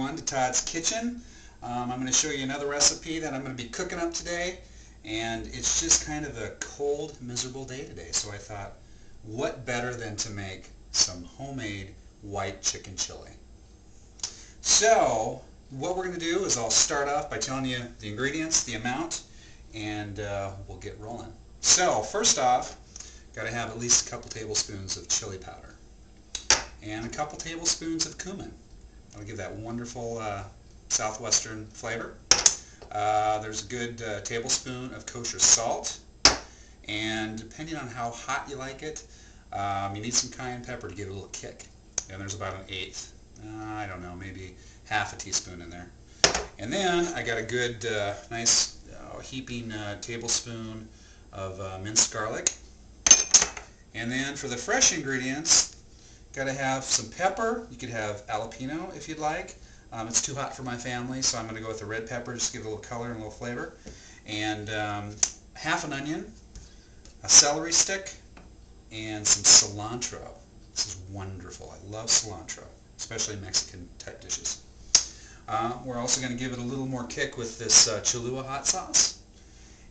everyone, to Todd's Kitchen. I'm going to show you another recipe that I'm going to be cooking up today, and it's just kind of a cold, miserable day today, so I thought, what better than to make some homemade white chicken chili. So what we're going to do is I'll start off by telling you the ingredients, the amount, and we'll get rolling. So first off, got to have at least a couple tablespoons of chili powder and a couple tablespoons of cumin. That'll give that wonderful southwestern flavor. There's a good tablespoon of kosher salt, and depending on how hot you like it, you need some cayenne pepper to give it a little kick. And there's about an eighth, I don't know, maybe half a teaspoon in there. And then I got a good nice heaping tablespoon of minced garlic. And then for the fresh ingredients, got to have some pepper. You could have jalapeno if you'd like. It's too hot for my family, so I'm going to go with the red pepper just to give it a little color and a little flavor. And half an onion, a celery stick, and some cilantro. This is wonderful. I love cilantro, especially in Mexican type dishes. We're also going to give it a little more kick with this Cholula hot sauce.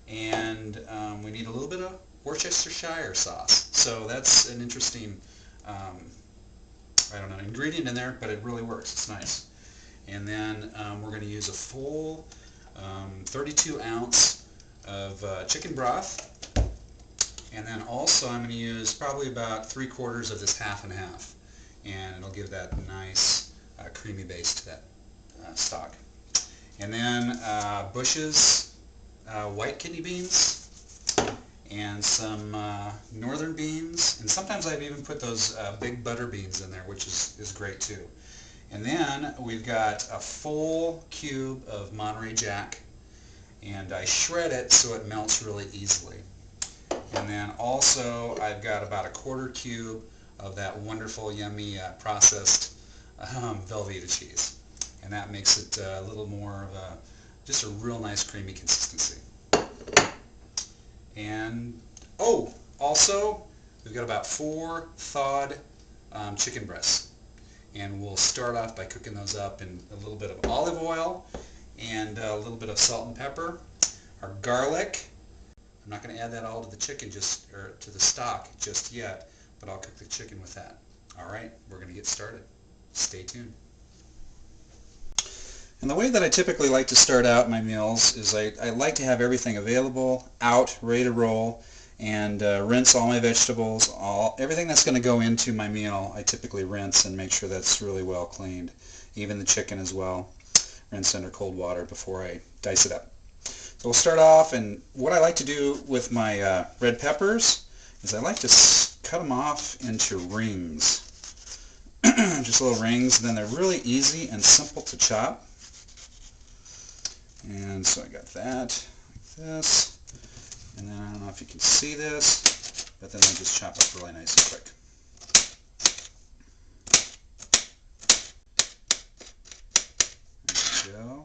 And we need a little bit of Worcestershire sauce. So that's an interesting I don't know, ingredient in there, but it really works. It's nice. And then we're going to use a full 32 ounce of chicken broth. And then also I'm going to use probably about 3/4 of this half and half. And it'll give that nice creamy base to that stock. And then Bush's white kidney beans, and some northern beans, and sometimes I've even put those big butter beans in there, which is great too. And then we've got a full cube of Monterey Jack, and I shred it so it melts really easily. And then also I've got about a 1/4 cube of that wonderful, yummy, processed Velveeta cheese, and that makes it a little more of just a real nice creamy consistency. And also we've got about 4 thawed chicken breasts, and we'll start off by cooking those up in a little bit of olive oil and a little bit of salt and pepper. Our garlic, I'm not going to add that all to the chicken or to the stock just yet, but I'll cook the chicken with that. Alright, we're going to get started. Stay tuned. And the way that I typically like to start out my meals is I like to have everything available, out, ready to roll, and rinse all my vegetables. Everything that's going to go into my meal I typically rinse and make sure that's really well cleaned. Even the chicken as well. Rinse under cold water before I dice it up. So we'll start off, and what I like to do with my red peppers is I like to cut them off into rings. Just little rings, and then they're really easy and simple to chop. And so I got that, like this, and then I don't know if you can see this, but then I just chop up really nice and quick. There we go.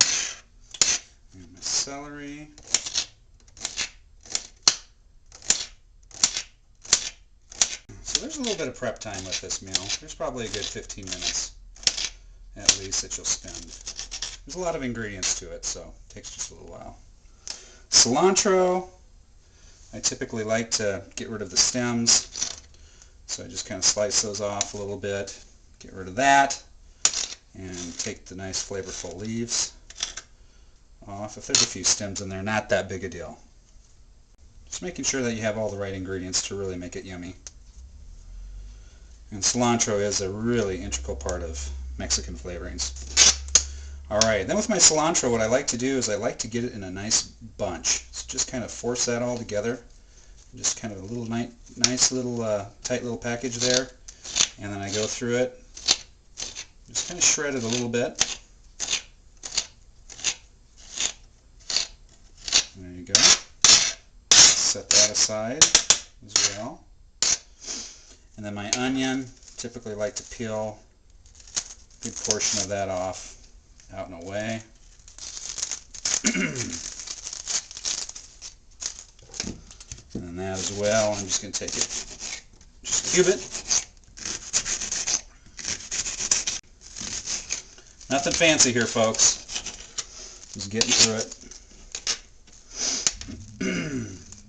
And my celery. So there's a little bit of prep time with this meal. There's probably a good 15 minutes at least that you'll spend. There's a lot of ingredients to it, so it takes just a little while. Cilantro, I typically like to get rid of the stems, so I just kind of slice those off a little bit, get rid of that, and take the nice flavorful leaves off. If there's a few stems in there, not that big a deal. Just making sure that you have all the right ingredients to really make it yummy. And cilantro is a really integral part of Mexican flavorings. Alright, then with my cilantro, what I like to do is I like to get it in a nice bunch. So just kind of force that all together. Just kind of a little nice little tight little package there. And then I go through it. Just kind of shred it a little bit. There you go. Set that aside as well. And then my onion, typically like to peel a good portion of that off. Out and away. And then that as well. I'm just going to take it, just cube it. Nothing fancy here, folks. Just getting through it.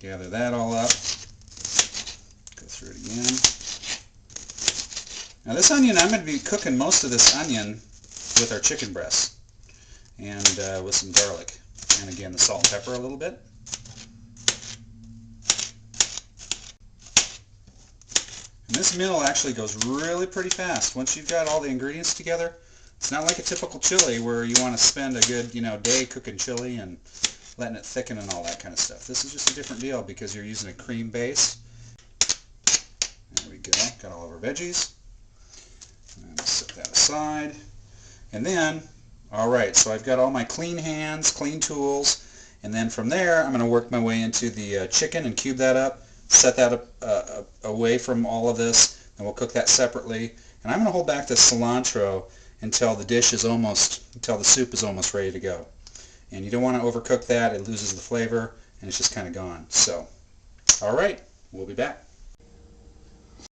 Gather that all up. Go through it again. Now this onion, I'm going to be cooking most of this onion with our chicken breasts and with some garlic. And again, the salt and pepper a little bit. And this meal actually goes really pretty fast. Once you've got all the ingredients together, it's not like a typical chili where you want to spend a good, day cooking chili and letting it thicken and all that kind of stuff. This is just a different deal because you're using a cream base. There we go. Got all of our veggies. And set that aside. And then, alright, so I've got all my clean hands, clean tools, and then from there I'm going to work my way into the chicken and cube that up, set that up away from all of this, and we'll cook that separately. And I'm going to hold back the cilantro until the soup is almost ready to go. And you don't want to overcook that, it loses the flavor, and it's just kind of gone. So, alright, we'll be back.